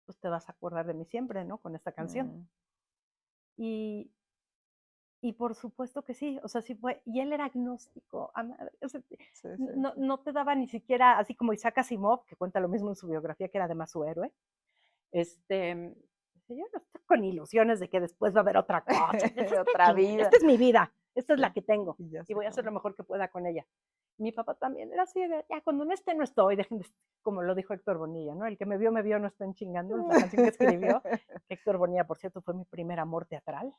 Speaker 2: pues te vas a acordar de mí siempre, ¿no? Con esta canción.
Speaker 1: mm.
Speaker 2: Y, y por supuesto que sí, o sea, sí fue, y él era agnóstico, o sea,
Speaker 1: Sí, sí,
Speaker 2: no,
Speaker 1: sí.
Speaker 2: no te daba ni siquiera, así como Isaac Asimov, que cuenta lo mismo en su biografía, que era además su héroe, este, Dije, yo no estoy con ilusiones de que después va a haber otra cosa.
Speaker 1: Otra vida.
Speaker 2: Esta es mi vida, esta es
Speaker 1: Sí,
Speaker 2: la que tengo
Speaker 1: y ya
Speaker 2: y
Speaker 1: se
Speaker 2: voy a hacer
Speaker 1: acabó.
Speaker 2: lo mejor que pueda con ella. Mi papá también era así de, ya cuando no esté, no estoy, dejen de, como lo dijo Héctor Bonilla, ¿no? El que me vio, no estén chingando, es la canción que escribió. Héctor Bonilla, por cierto, fue mi primer amor teatral.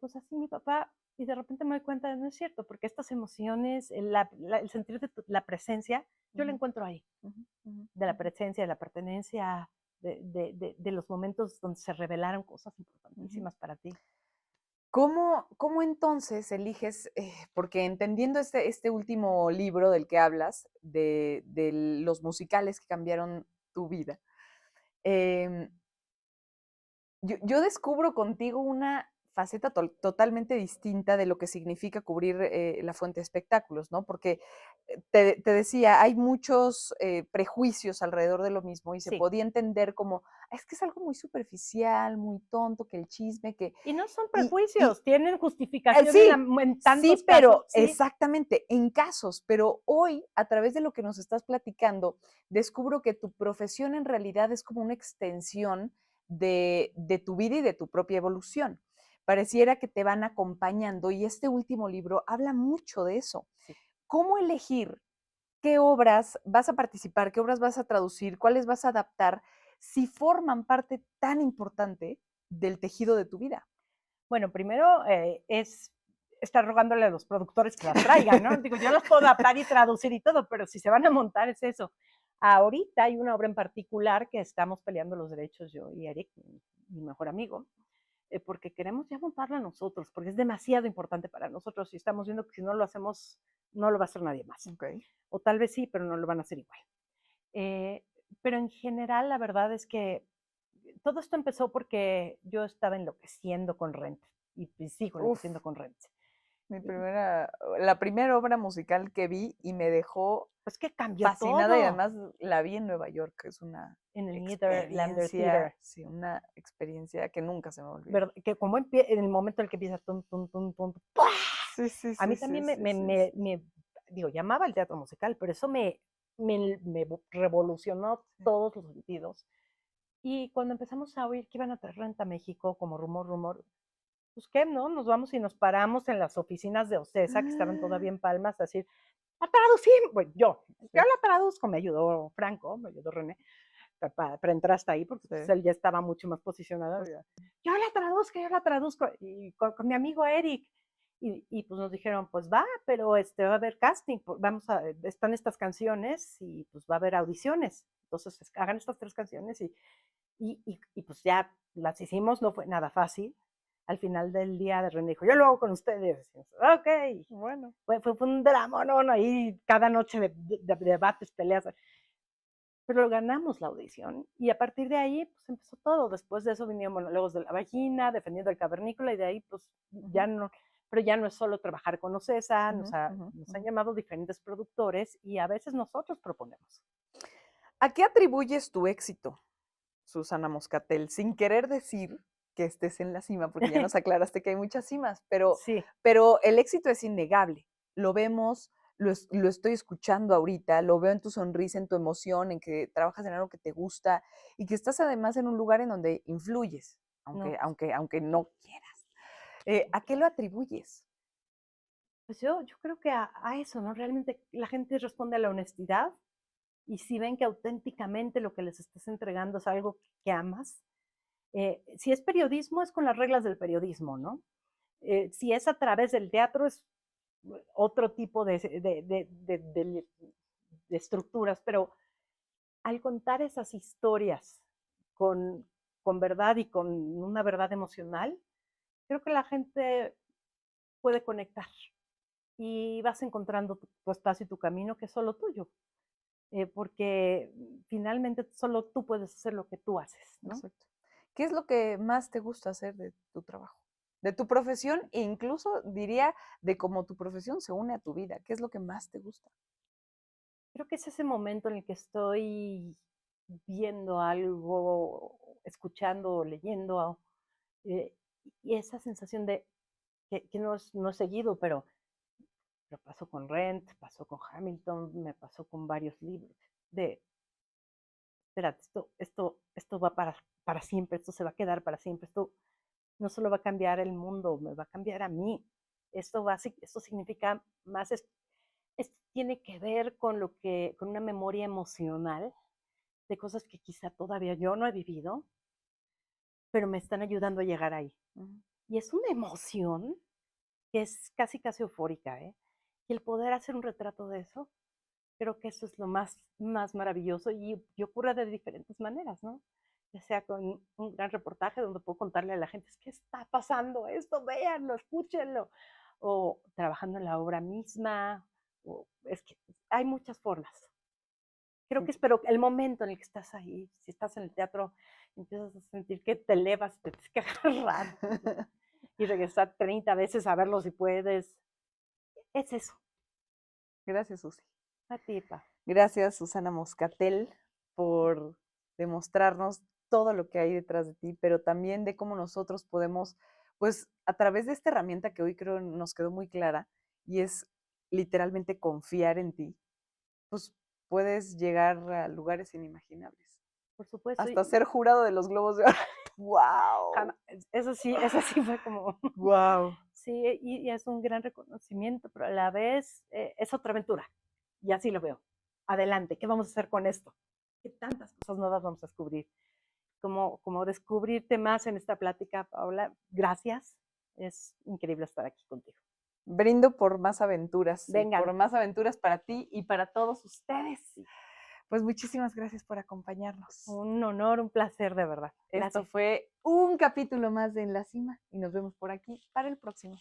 Speaker 2: Pues así mi papá, y de repente me doy cuenta de no es cierto, porque estas emociones, el sentir de la presencia, yo la
Speaker 1: Ujú,
Speaker 2: encuentro ahí,
Speaker 1: ujú, ujú,
Speaker 2: de la
Speaker 1: ujú,
Speaker 2: presencia, de la pertenencia, de los momentos donde se revelaron cosas
Speaker 1: ujú.
Speaker 2: importantísimas para ti.
Speaker 1: ¿Cómo entonces eliges? Porque entendiendo este último libro del que hablas, de los musicales que cambiaron tu vida, em, yo descubro contigo una faceta totalmente distinta de lo que significa cubrir la fuente de espectáculos, ¿no? Porque te decía, hay muchos prejuicios alrededor de lo mismo y se
Speaker 2: Sí,
Speaker 1: podía entender como, "Ah, es que es algo muy superficial, muy tonto, que el chisme, que...
Speaker 2: y no son
Speaker 1: Y
Speaker 2: prejuicios, tienen justificación en,
Speaker 1: sí,
Speaker 2: en tantos
Speaker 1: sí,
Speaker 2: casos,
Speaker 1: pero
Speaker 2: sí,
Speaker 1: exactamente, en casos, pero hoy, a través de lo que nos estás platicando, descubro que tu profesión en realidad es como una extensión de tu vida y de tu propia evolución. Pareciera que te van acompañando y este último libro habla mucho de eso.
Speaker 2: sí.
Speaker 1: ¿Cómo elegir qué obras vas a participar, qué obras vas a traducir, cuáles vas a adaptar, si forman parte tan importante del tejido de tu vida?
Speaker 2: Bueno, primero es estar rogándole a los productores que las traigan, ¿no? Digo, yo las puedo adaptar y traducir y todo, pero si se van a montar es eso. Ahorita hay una obra en particular que estamos peleando los derechos yo y Eric, mi mejor amigo, porque queremos ya montarla nosotros, porque es demasiado importante para nosotros y estamos viendo que si no lo hacemos, no lo va a hacer nadie más.
Speaker 1: Ok.
Speaker 2: O tal vez sí, pero no lo van a hacer igual. Eh, pero en general, la verdad es que todo esto empezó porque yo estaba enloqueciendo con Rent y sigo
Speaker 1: Uf,
Speaker 2: enloqueciendo con Rent. Y
Speaker 1: la primera obra musical que vi y me dejó
Speaker 2: pues que cambió
Speaker 1: fascinada y
Speaker 2: todo
Speaker 1: además la vi en Nueva York, es una
Speaker 2: en el Nederlander
Speaker 1: experiencia,
Speaker 2: Theater.
Speaker 1: sí, una experiencia que nunca se me va a olvidar.
Speaker 2: ¿Verdad? Que como en el momento en el que empieza tum, tum, tum, tum, ¡pua!
Speaker 1: Sí, sí,
Speaker 2: A
Speaker 1: sí,
Speaker 2: mí
Speaker 1: sí,
Speaker 2: también
Speaker 1: sí, sí, sí,
Speaker 2: digo, llamaba el teatro musical, pero eso me revolucionó
Speaker 1: sí.
Speaker 2: todos los sentidos. Y cuando empezamos a oír que iban a traer Renta a México, como rumor, rumor, pues qué, ¿no? Nos vamos y nos paramos en las oficinas de OCESA, que estaban todavía en Palmas, a decir, la traducimos, bueno, yo
Speaker 1: Sí,
Speaker 2: la traduzco, me ayudó Franco, me ayudó René, para entrar hasta ahí, porque pues,
Speaker 1: sí.
Speaker 2: él ya estaba mucho más posicionado.
Speaker 1: Pues,
Speaker 2: Yo la traduzco, y con mi amigo Eric. Pues nos dijeron, pues va, pero va a haber casting, están estas canciones y pues va a haber audiciones. Entonces hagan estas 3 canciones pues ya las hicimos, no fue nada fácil. Al final del día de René dijo, yo lo hago con ustedes. Ok,
Speaker 1: bueno.
Speaker 2: fue un drama, no, ahí cada noche de debates, peleas, pero ganamos la audición y a partir de ahí pues empezó todo. Después de eso vinieron monólogos de la vagina, defendiendo el cavernícola y de ahí pues
Speaker 1: Ujú,
Speaker 2: ya no, pero ya no es solo trabajar con OCESA,
Speaker 1: ujú, ujú,
Speaker 2: nos han
Speaker 1: ujú.
Speaker 2: llamado diferentes productores y a veces nosotros proponemos.
Speaker 1: ¿A qué atribuyes tu éxito, Susana Moscatel? Sin querer decir que estés en la cima, porque ya nos aclaraste que hay muchas cimas,
Speaker 2: Sí,
Speaker 1: pero el éxito es innegable. Lo vemos, lo estoy escuchando ahorita, lo veo en tu sonrisa, en tu emoción, en que trabajas en algo que te gusta y que estás además en un lugar en donde influyes,
Speaker 2: no,
Speaker 1: aunque no quieras. ¿A qué lo atribuyes?
Speaker 2: pues yo creo que a eso, ¿no? Realmente la gente responde a la honestidad y si ven que auténticamente lo que les estás entregando es algo que amas, si es periodismo, es con las reglas del periodismo, ¿no? Si es a través del teatro, es otro tipo de estructuras, pero al contar esas historias con, con verdad y con una verdad emocional, creo que la gente puede conectar y vas encontrando tu espacio y tu camino que es solo tuyo, porque finalmente solo tú puedes hacer lo que tú haces, ¿no?
Speaker 1: Exacto. ¿Qué es lo que más te gusta hacer de tu trabajo? De tu profesión e incluso diría de cómo tu profesión se une a tu vida. ¿Qué es lo que más te gusta?
Speaker 2: Creo que es ese momento en el que estoy viendo algo, escuchando, leyendo, eh, y esa sensación de que no es seguido, pero pasó con Rent, pasó con Hamilton, me pasó con varios libros, de, espérate, esto va para siempre, esto se va a quedar para siempre, esto no solo va a cambiar el mundo, me va a cambiar a mí. Esto significa más, esto tiene que ver con una memoria emocional de cosas que quizá todavía yo no he vivido, pero me están ayudando a llegar ahí.
Speaker 1: Ujú.
Speaker 2: Y es una emoción que es casi, casi eufórica, ¿eh? Y el poder hacer un retrato de eso, creo que eso es lo más maravilloso y ocurre de diferentes maneras, ¿no? Ya sea con un gran reportaje donde puedo contarle a la gente, es que está pasando esto, véanlo, escúchenlo, o trabajando en la obra misma, o es que hay muchas formas. Creo que es, pero el momento en el que estás ahí, si estás en el teatro, empiezas a sentir que te elevas, te tienes que agarrar y regresar 30 veces a verlo si puedes. Es eso,
Speaker 1: Gracias, Susi.
Speaker 2: a ti, Pa.
Speaker 1: Gracias, Susana Moscatel, por demostrarnos todo lo que hay detrás de ti, pero también de cómo nosotros podemos, pues, a través de esta herramienta que hoy creo nos quedó muy clara, y es literalmente confiar en ti, pues puedes llegar a lugares inimaginables.
Speaker 2: Por supuesto,
Speaker 1: Hasta
Speaker 2: y
Speaker 1: ser jurado de los Globos de Oro. ¡Wow!
Speaker 2: eso sí fue como,
Speaker 1: ¡Wow!
Speaker 2: sí, y es un gran reconocimiento, pero a la vez es otra aventura, y así lo veo. Adelante, ¿qué vamos a hacer con esto? ¿Qué tantas cosas nuevas vamos a descubrir? Como descubrirte más en esta plática, Paola. Gracias, es increíble estar aquí contigo.
Speaker 1: Brindo por más aventuras y
Speaker 2: Vengan,
Speaker 1: por más aventuras para ti y para todos ustedes. Pues muchísimas gracias por acompañarnos.
Speaker 2: un honor, un placer de verdad.
Speaker 1: Esto
Speaker 2: Gracias.
Speaker 1: fue un capítulo más de En la Cima y nos vemos por aquí para el próximo.